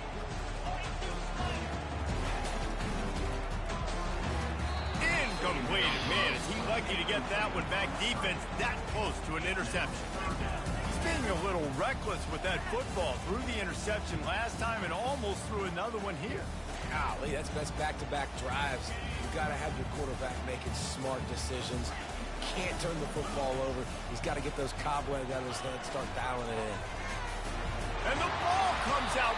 Incomplete. Man, is he lucky to get that one back. Defense that close to an interception. Being a little reckless with that football. Threw the interception last time and almost threw another one here.
Golly, that's back-to-back drives. You've got to have your quarterback making smart decisions. Can't turn the football over. He's got to get those cobwebs out of his head, start dialing it in.
And the ball comes out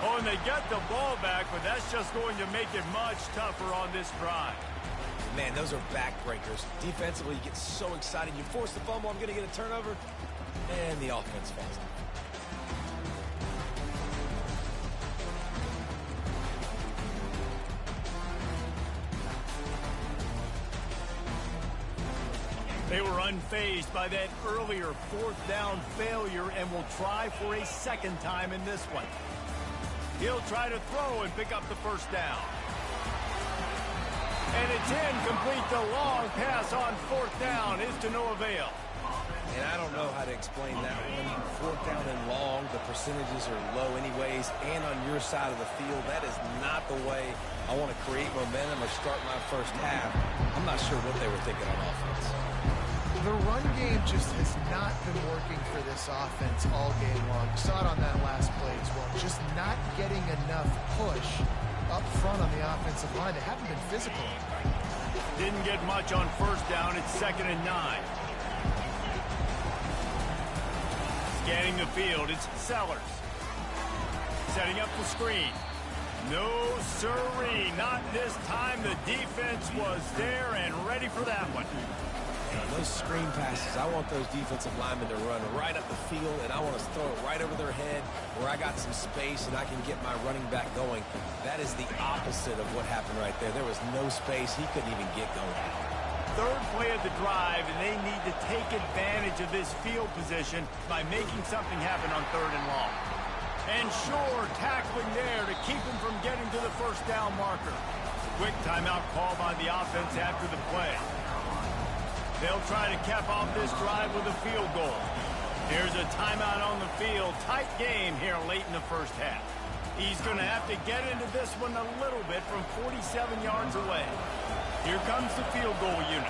Oh, and they get the ball back, but that's just going to make it much tougher on this drive.
Man, those are backbreakers. Defensively, you get so excited. You force the fumble, I'm going to get a turnover, and the offense falls off.
They were unfazed by that earlier fourth down failure and will try for a second time in this one. He'll try to throw and pick up the first down. And it's incomplete. The long pass on fourth down is to no avail.
And I don't know how to explain that one. Fourth down and long, the percentages are low anyways, and on your side of the field, that is not the way I want to create momentum or start my first half. I'm not sure what they were thinking on offense.
The run game just has not been working for this offense all game long. You saw it on that last play as well. Just not getting enough push up front on the offensive line. They haven't been physical.
Didn't get much on first down. It's 2nd and 9. Scanning the field, it's Sellers. Setting up the screen. No siree, not this time. The defense was there and ready for that one.
Those screen passes, I want those defensive linemen to run right up the field, and I want to throw it right over their head where I got some space and I can get my running back going. That is the opposite of what happened right there. There was no space. He couldn't even get going.
Third play of the drive, and they need to take advantage of this field position by making something happen on 3rd and long. And sure, tackling there to keep him from getting to the first down marker. Quick timeout call by the offense after the play. They'll try to cap off this drive with a field goal. Here's a timeout on the field. Tight game here late in the first half. He's going to have to get into this one a little bit from 47 yards away. Here comes the field goal unit.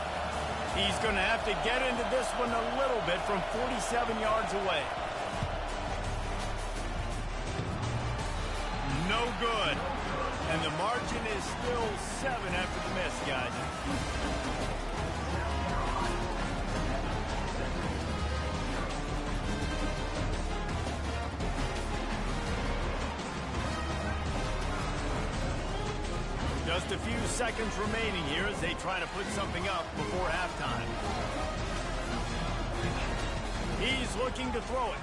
He's going to have to get into this one a little bit from 47 yards away. No good. And the margin is still 7 after the miss, guys. Just a few seconds remaining here as they try to put something up before halftime. He's looking to throw it.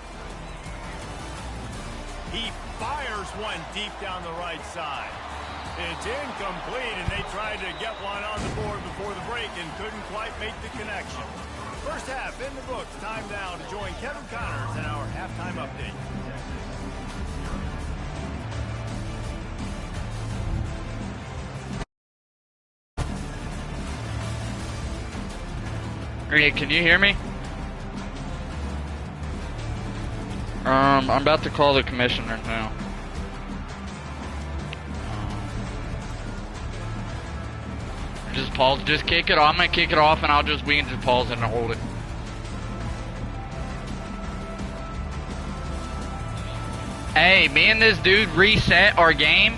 He fires one deep down the right side. It's incomplete, and they tried to get one on the board before the break and couldn't quite make the connection. First half in the books. Time now to join Kevin Connors in our halftime update.
Okay, can you hear me? I'm about to call the commissioner now. Just pause, just kick it off. I'm gonna kick it off and we can just pause it and hold it. Hey, me and this dude reset our game,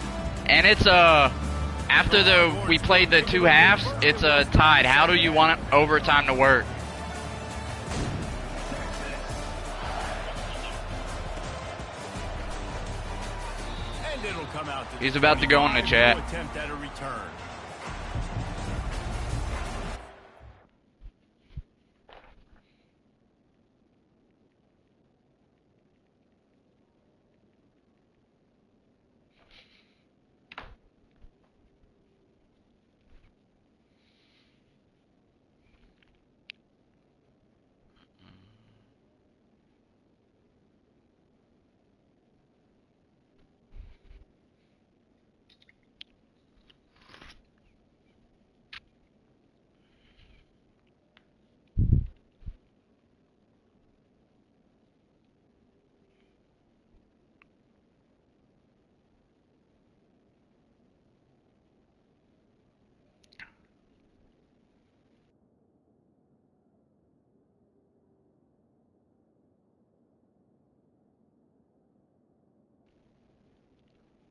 and it's after we played the 2 halves, it's tied. How do you want overtime to work?
And it'll come out to
He's about to go in the chat.
Attempt at a return.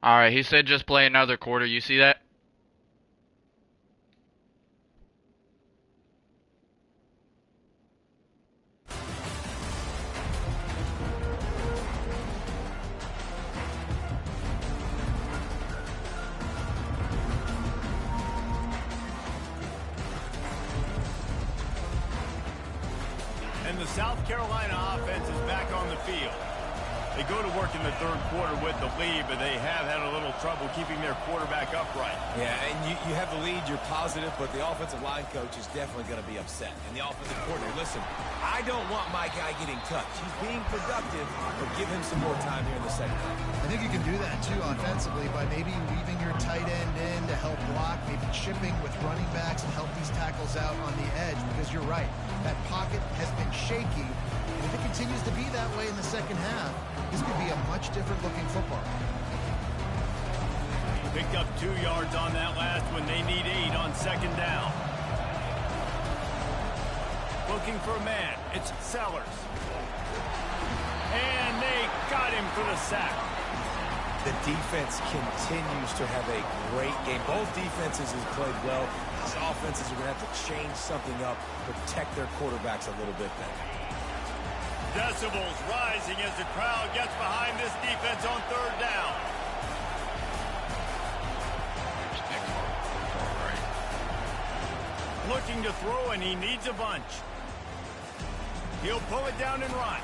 Alright, he said just play another quarter. You see that?
South Carolina offense is back on the field. They go to work in the third quarter with the lead, but they have had a little trouble keeping their quarterback upright.
Yeah, and you have the lead, you're positive, but the offensive line coach is definitely going to be upset. And the offensive coordinator, listen, I don't want my guy getting touched. He's being productive, but give him some more time here in the second half.
I think you can do that, too, offensively, by maybe leaving your tight end in to help block, maybe chipping with running backs and help these tackles out on the edge, because you're right. That pocket has been shaky, and if it continues to be that way in the second half, this could be a much different-looking football.
Picked up 2 yards on that last one. They need 8 on second down. Looking for a man. It's Sellers. And they got him for the sack.
The defense continues to have a great game. Both defenses have played well. These offenses are going to have to change something up, protect their quarterbacks a little bit better.
Decibels rising as the crowd gets behind this defense on third down. Looking to throw, and he needs a bunch. He'll pull it down and run.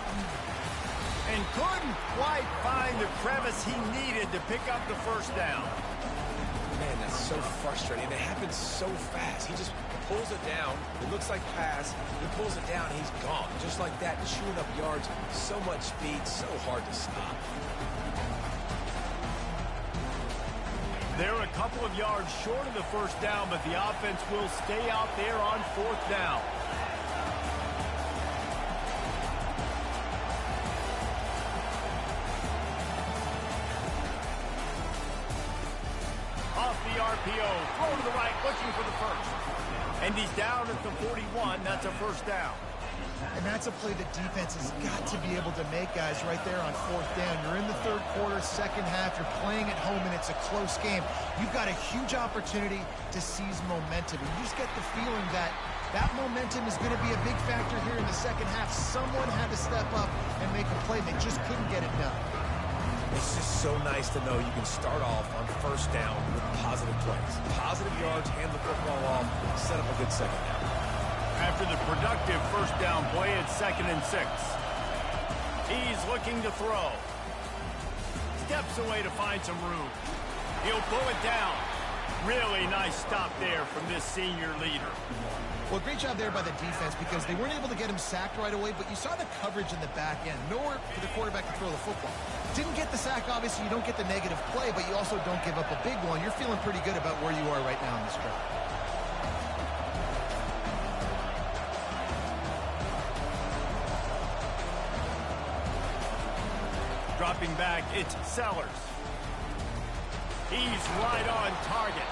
And couldn't quite find the crevice he needed to pick up the first down.
Man, that's so frustrating. It happens so fast. He just pulls it down. It looks like pass. He pulls it down, and he's gone. Just like that, chewing up yards. So much speed, so hard to stop.
They're a couple of yards short of the first down, but the offense will stay out there on fourth down. Off the RPO, throw to the right, looking for the first. And he's down at the 41. That's a first down.
And that's a play that defense has got to be able to make, guys, right there on fourth down. You're in the third quarter, second half. You're playing at home, and it's a close game. You've got a huge opportunity to seize momentum. And you just get the feeling that that momentum is going to be a big factor here in the second half. Someone had to step up and make a play. They just couldn't get it done.
It's just so nice to know you can start off on first down with positive plays. Positive yards, hand the football off, set up a good second down.
After the productive first down play, it's 2nd and 6. He's looking to throw. Steps away to find some room. He'll pull it down. Really nice stop there from this senior leader.
Well, great job there by the defense because they weren't able to get him sacked right away, but you saw the coverage in the back end. Nowhere for the quarterback to throw the football. Didn't get the sack, obviously. You don't get the negative play, but you also don't give up a big one. You're feeling pretty good about where you are right now in this drive.
Dropping back, it's Sellers. He's right on target.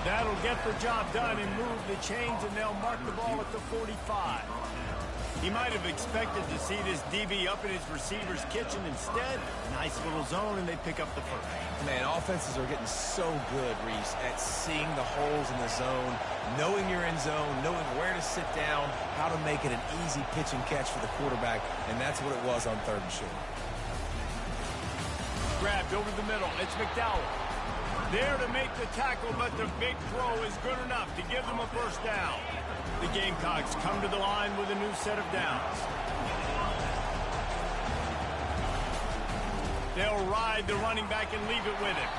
That'll get the job done and move the chains, and they'll mark the ball at the 45. He might have expected to see this DB up in his receiver's kitchen. Instead, nice little zone, and they pick up the first.
Man, offenses are getting so good, Reese, at seeing the holes in the zone, knowing you're in zone, knowing where to sit down, how to make it an easy pitch and catch for the quarterback, and that's what it was on 3rd and short.
Grabbed over the middle. It's McDowell. There to make the tackle, but the big throw is good enough to give them a first down. The Gamecocks come to the line with a new set of downs. They'll ride the running back and leave it with him.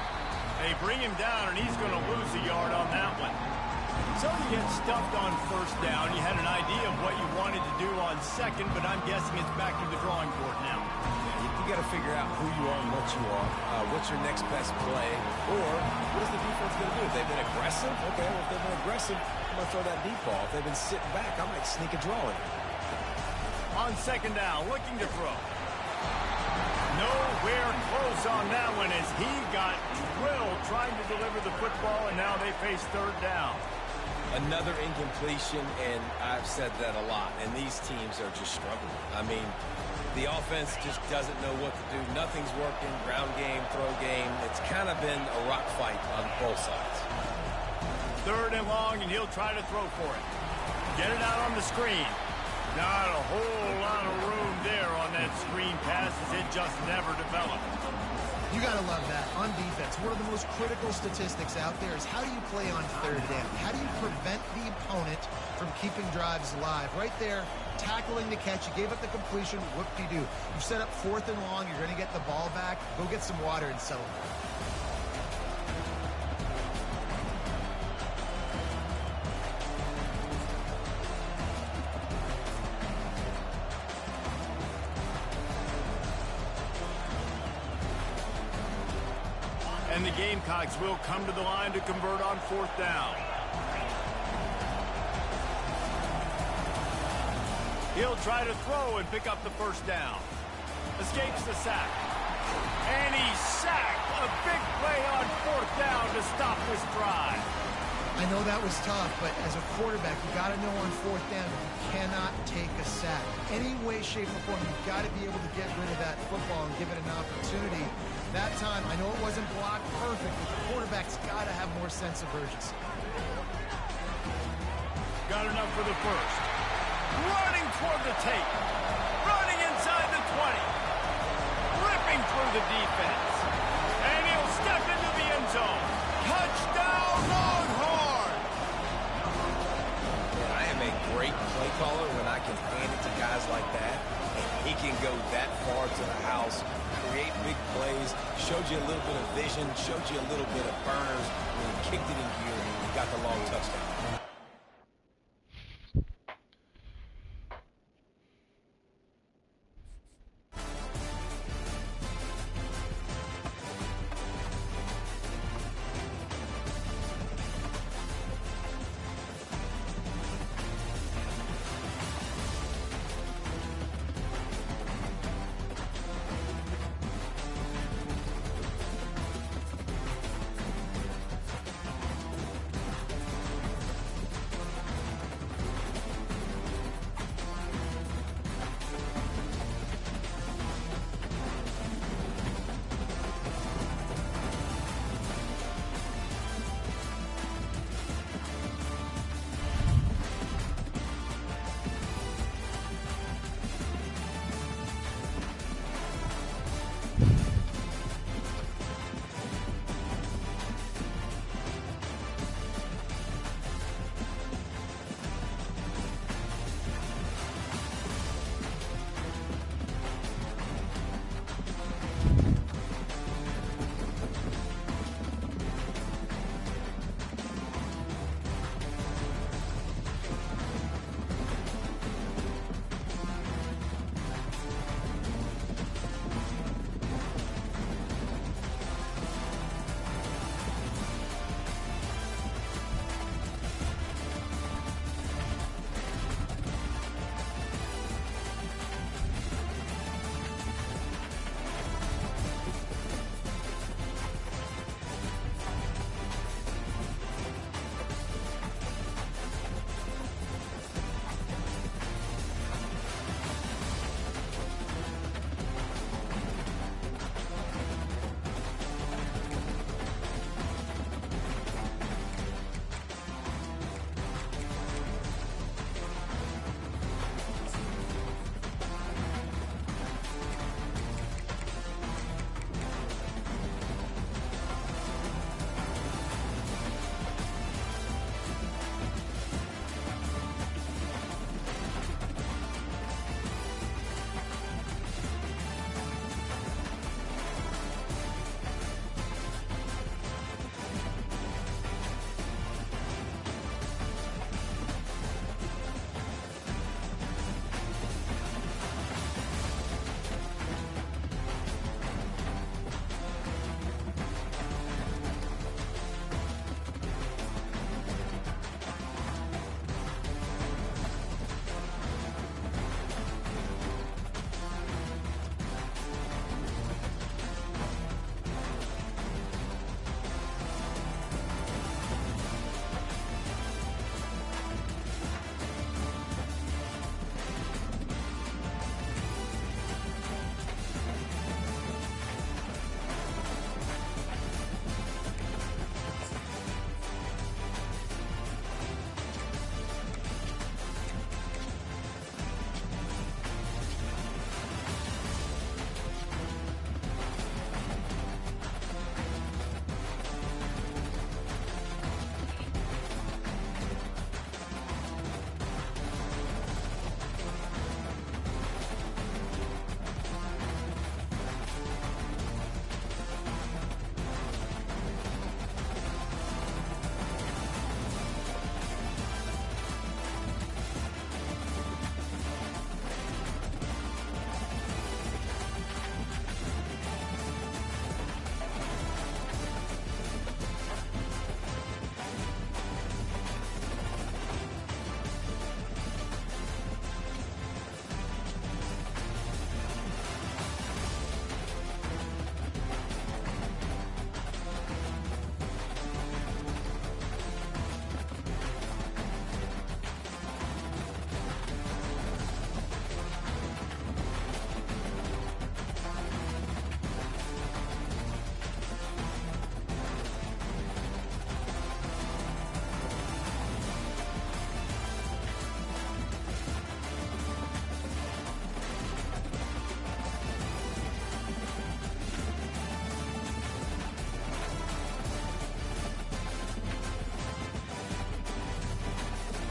They bring him down, and he's going to lose a yard on that one. So you get stuffed on first down. You had an idea of what you wanted to do on second, but I'm guessing it's back to the drawing board now.
You got to figure out who you are and what you are. What's your next best play? Or what is the defense going to do? If they've been aggressive, okay, well, if they've been aggressive, I'm going to throw that deep ball. If they've been sitting back, I might sneak a draw in.
On second down, looking to throw. Nowhere close on that one as he got drilled trying to deliver the football, and now they face third down.
Another incompletion, and I've said that a lot, and these teams are just struggling. I mean, the offense just doesn't know what to do. Nothing's working. Ground game, throw game. It's kind of been a rock fight on both sides.
3rd and long, and he'll try to throw for it. Get it out on the screen. Not a whole lot of room there on that screen pass as it just never developed.
You got to love that. On defense, one of the most critical statistics out there is how do you play on third down? How do you prevent the opponent from keeping drives alive? Right there, tackling the catch. You gave up the completion. Whoop-de-doo. You set up 4th and long. You're going to get the ball back. Go get some water and celebrate.
And the Gamecocks will come to the line to convert on 4th down. He'll try to throw and pick up the 1st down. Escapes the sack. And he's sacked. A big play on 4th down to stop this drive.
I know that was tough, but as a quarterback, you got to know on 4th down you cannot take a sack. Any way, shape, or form, you've got to be able to get rid of that football and give it an opportunity. That time, I know it wasn't blocked perfect, but the quarterback's got to have more sense of urgency.
Got enough for the 1st. Running toward the tape. Running inside the 20. Ripping through the defense. And he'll step into the end zone. Touchdown, Longhorn!
Man, I am a great play caller when I can hand it to guys like that. And he can go that far to the house, create big plays, showed you a little bit of vision, showed you a little bit of burners, and kicked it in gear and got the long touchdown.